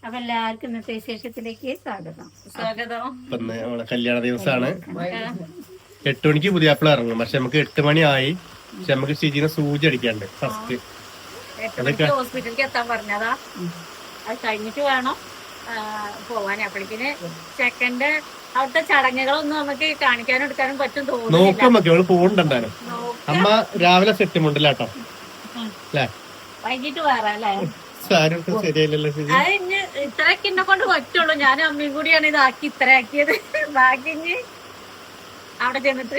അപ്പൊ എല്ലാവർക്കും ഇന്നത്തെ വിശേഷത്തിലേക്ക് സ്വാഗതം. കല്യാണ ദിവസമാണ്. 8 മണിക്ക് പുതിയാപ്പിള ഇറങ്ങും. പക്ഷെ നമുക്ക് 8 മണി ആയി. പക്ഷെ നമുക്ക് ശരിക്കും സൂചി അടിക്കാണ്ട് ഫസ്റ്റ്. ഹോസ്പിറ്റലിലേക്ക് എത്താൻ പറഞ്ഞതാ. അത് കഴിഞ്ഞിട്ട് വേണം പോവാൻ. അപ്പോഴേക്കിന് ചെക്കന്റെ അവിടുത്തെ ചടങ്ങുകളൊന്നും നമുക്ക് കാണിക്കാനും എടുക്കാനും പറ്റും തോന്നുന്നു. നോക്കാം പോകണ്ടാനും. അമ്മ രാവിലെ സെറ്റ് മുണ്ടല്ലാട്ടോ അല്ലേ? വൈകിട്ട് വേറെ അല്ലേ? ശരിയല്ലല്ലോ. അത് ഇനി ഇത്രയൊക്കെ എന്നെ കൊണ്ട് പറ്റുള്ളൂ. ഞാനും അമ്മയും കൂടിയാണ് ഇതാക്കി ഇത്രയാക്കിയത്. ബാക്കി ഇനി അവിടെ ചെന്നിട്ട്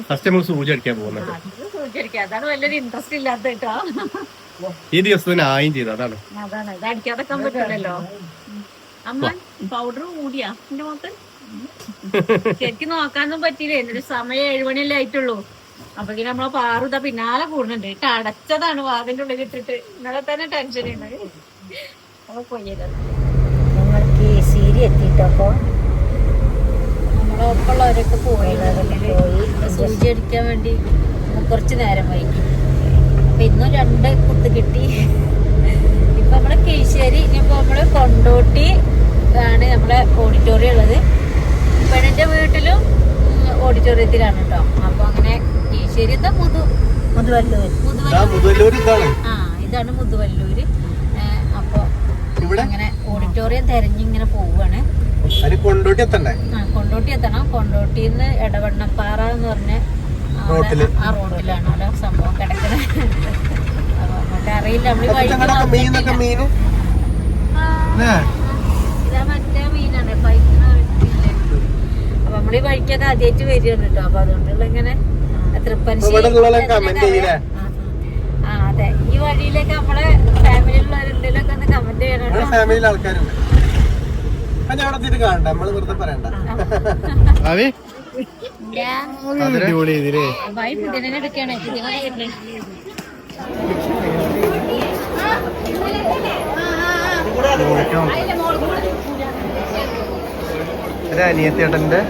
ഫസ്റ്റ് നമ്മൾ സൂചി അടിക്കാൻ പോകുന്നത്. സൂചി അടിക്കാം. അതാണ് വലിയൊരു ഇൻട്രസ്റ്റ് ഇല്ലാത്ത കേട്ടോ. ഈ ദിവസത്തിന് ആയും ചെയ്തു. അതാണ് ഇത് അടിക്കാതെക്കാൻ പറ്റില്ലല്ലോ. അമ്മ പൗഡർ കൂടിയാ എന്റെ മോക്ക്? ശരിക്കും നോക്കാനൊന്നും പറ്റിയില്ലേ. എന്നൊരു സമയം 7 മണിയല്ലേ ആയിട്ടുള്ളൂ. അപ്പൊ നമ്മളെ പാറുത പിന്നാലെ കൂടുന്നുണ്ട്. ഇട്ട് അടച്ചതാണ് വാതിന്റെ ഉള്ളിൽ ഇട്ടിട്ട്. ഇന്നലെ തന്നെ ടെൻഷൻ ഉണ്ട്. അപ്പൊ പോയത് ഞങ്ങൾ കേശ്ശേരി എത്തിയിട്ടപ്പോ നമ്മളെ ഒപ്പമുള്ളവരൊക്കെ പോയി സൂചി അടിക്കാൻ വേണ്ടി കുറച്ച് നേരം വൈകി. അപ്പൊ ഇന്നും 2 കുത്ത് കിട്ടി. ഇപ്പൊ നമ്മള് കേശ്ശേരി. ഇനിയിപ്പോ നമ്മള് കൊണ്ടോട്ടി ആണ് നമ്മളെ ഓഡിറ്റോറിയം ഉള്ളത്. പെണ്ണിന്റെ വീട്ടിലും ഓഡിറ്റോറിയത്തിലാണ് കേട്ടോ. അപ്പൊ അങ്ങനെ കേശ്ശേരി മുതുവല്ലൂര് ഇതാണ് മുതുവല്ലൂര്. അപ്പൊ അങ്ങനെ ഓഡിറ്റോറിയം തെരഞ്ഞിങ്ങനെ പോവാണ്. കൊണ്ടോട്ടി എത്തണം. കൊണ്ടോട്ടിന്ന് എടവണ്ണപ്പാറ എന്ന് പറഞ്ഞ ആ റോഡിലാണ് അവിടെ സംഭവം കിടക്കുന്നത്. അപ്പൊ നമുക്ക് അറിയില്ല. നമ്മള് ഇതാ മറ്റേ മീനാണ് പൈക്കുന്ന. അപ്പൊ നമ്മളീ വഴിക്കൊക്കെ ആദ്യമായിട്ട് വരികയാണ് കേട്ടോ. അപ്പൊ അതുകൊണ്ടുള്ള ഇങ്ങനെ അതെ, ഈ വഴിയിലേക്ക് നമ്മളെ ഫാമിലിയിലുള്ളവരുണ്ടെങ്കിലൊക്കെ ഒന്ന് കമന്റ് ചെയ്യണം. ഫാമിലിയിലെ ആൾക്കാരുണ്ട്. നമ്മള് വെറുതെ പറയണ്ട. എടുക്കാണ് അനിയത്തേട്ടന്റെ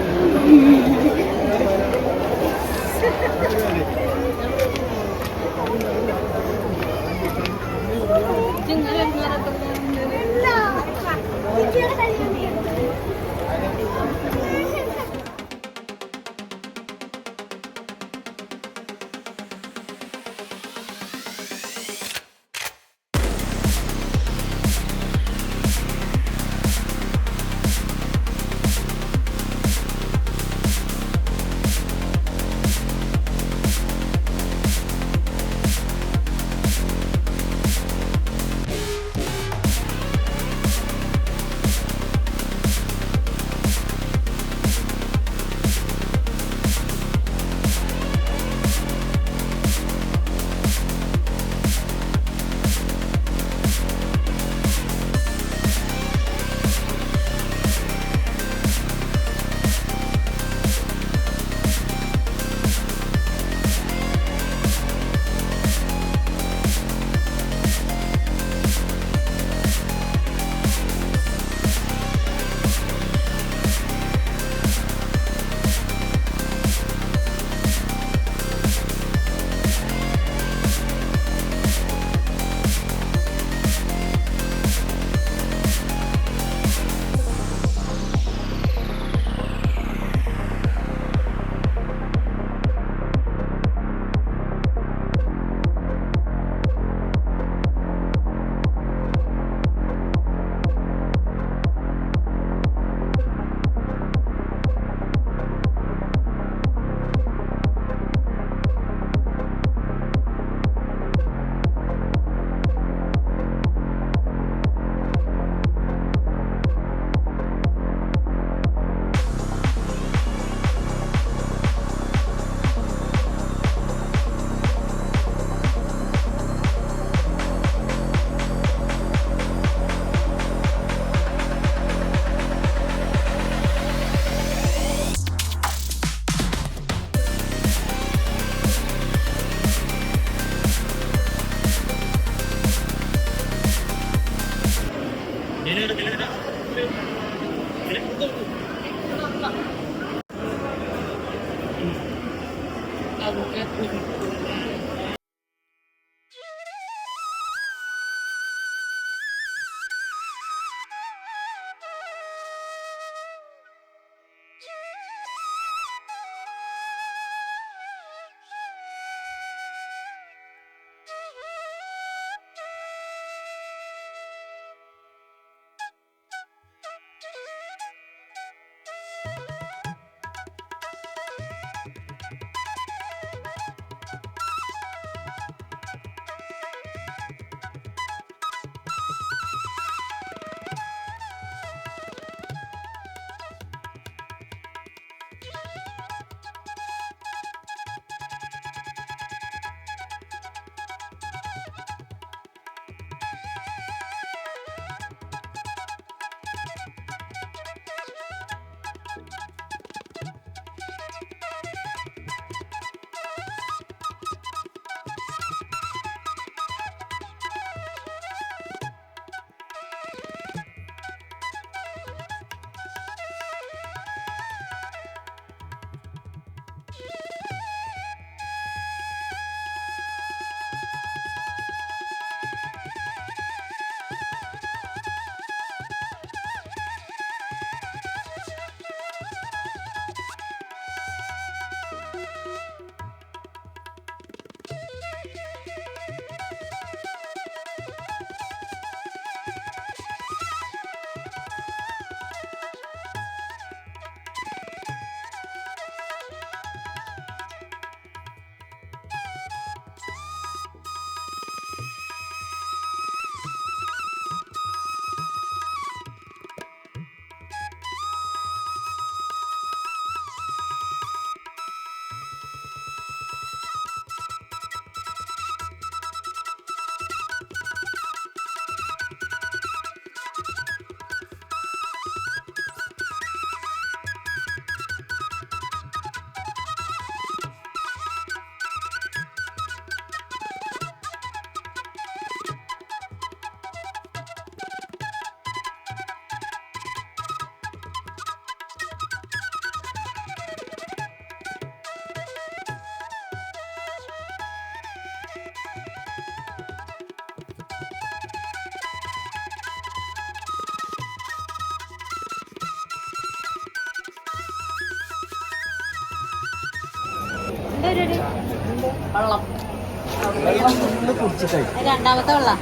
രണ്ടാമത്തെ വെള്ളം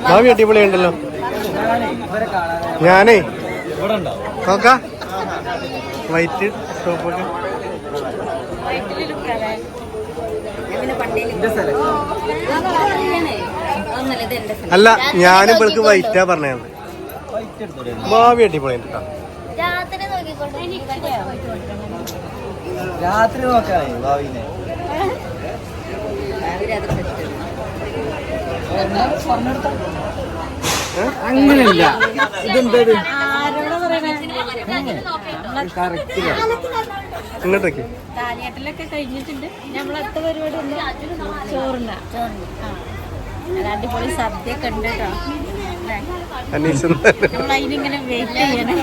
ഭാവി അടിപൊളിയുണ്ടല്ലോ. ഞാനേ നോക്കാം വൈറ്റ് ടോപ്പൊക്കെ. അല്ല ഞാനും ഇവൾക്ക് വൈറ്റാ പറഞ്ഞത്. ഭാവി അടിപൊളിയുണ്ട് കേട്ടോ. രാത്രി നോക്കാം ഭാവിനെ. അങ്ങനെയല്ല ഇതെന്തത് ഇങ്ങോട്ടേക്ക് താലിയാട്ടിലൊക്കെ കഴിഞ്ഞിട്ടുണ്ട്. നമ്മളടുത്ത പരിപാടി എന്താ? ചോറുണ്ട. അടിപൊളി സദ്യ ഒക്കെ ഉണ്ട് കേട്ടോ. നമ്മളതിനിങ്ങനെ വെയിറ്റ് ചെയ്യണേ.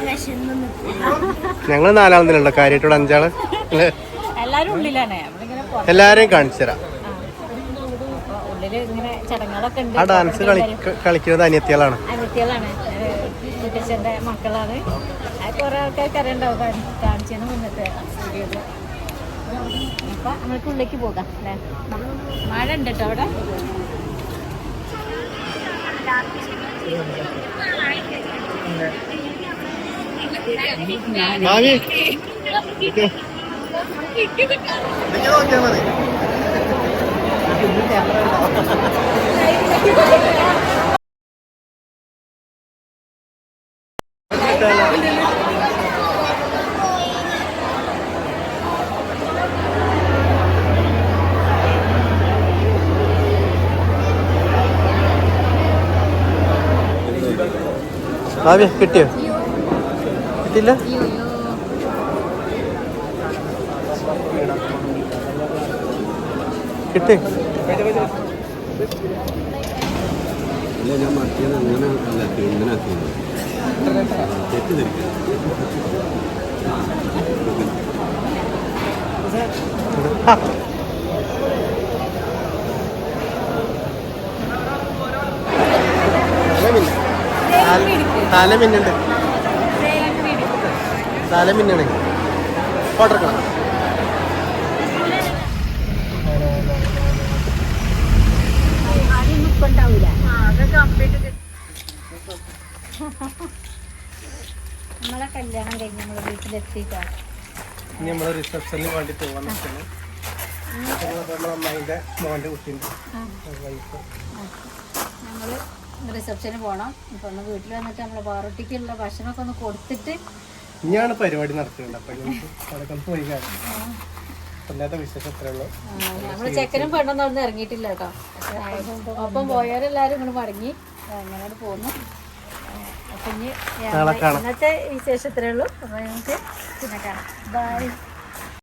ഞങ്ങള് 4 കാര്യമായിട്ടോട് 5 എല്ലാരും ഉള്ളിലാണ്. നമ്മളിങ്ങനെ എല്ലാരെയും കാണിച്ചു തരാം. ഉള്ളില് ഇങ്ങനെ ചടങ്ങുകളൊക്കെ ഉണ്ട്. ആ ഡാൻസ് കളിക്കുന്നത് അനിയത്തികളാണ്. മുത്തച്ഛന്റെ മക്കളാണ്. കുറെ ആൾക്കാർക്ക് അറിയണ്ടാവും കാണിച്ചതിന് മുന്നത്തെ വീഡിയോയില്. അപ്പൊ നമ്മൾക്ക് ഉള്ളിലേക്ക് പോകാം അല്ലേ? മഴ ഉണ്ട് കേട്ടോ അവിടെ. ഭാവി കിട്ടിയോ? കിട്ടില്ല. കിട്ടി. ഞാൻ മറ്റേത് അങ്ങനെ അല്ല ഇങ്ങനെ ആക്കിയത് തെറ്റിദ്ധരിക്കുക. തല മിന്നുണ്ട്. തല മിന്നാണ്. ഓർഡർ നമ്മളെ കല്യാണം കഴിഞ്ഞ് നമ്മളെ വീട്ടിലെത്തിയിട്ടാണ്. ഇനി നമ്മള് റിസപ്ഷനിൽ വേണ്ടി പോകാൻ നിൽക്കുന്നു. നമ്മളെ അമ്മായിന്റെ മോന്റെ കുട്ടിയുണ്ട്. നമ്മള് റിസപ്ഷന് പോകണം. ഇപ്പൊ ഒന്ന് വീട്ടിൽ വന്നിട്ട് നമ്മളെ പാറൊട്ടിക്കുള്ള ഭക്ഷണമൊക്കെ ഒന്ന് കൊടുത്തിട്ട് ഇനിയാണ് പരിപാടി നടത്തുന്നുണ്ട്. അപ്പൊ അതൊക്കെ ഒന്ന് പോയി കാണാം. അല്ലാത്ത വിശേഷം എത്രേ ഉള്ളൂ. നമ്മള് ചെക്കനും പെണ്ണൊന്നും അവിടെ ഇറങ്ങിയിട്ടില്ല കേട്ടോ. ഒപ്പം പോയവരെല്ലാരും ഇങ്ങനെ മടങ്ങി അങ്ങനെ പോന്നു. അപ്പൊ ഇനി ഇന്നത്തെ വിശേഷം ഇത്രേ ഉള്ളൂ. അപ്പൊ നമുക്ക് പിന്നെ കാണാം. ബൈ.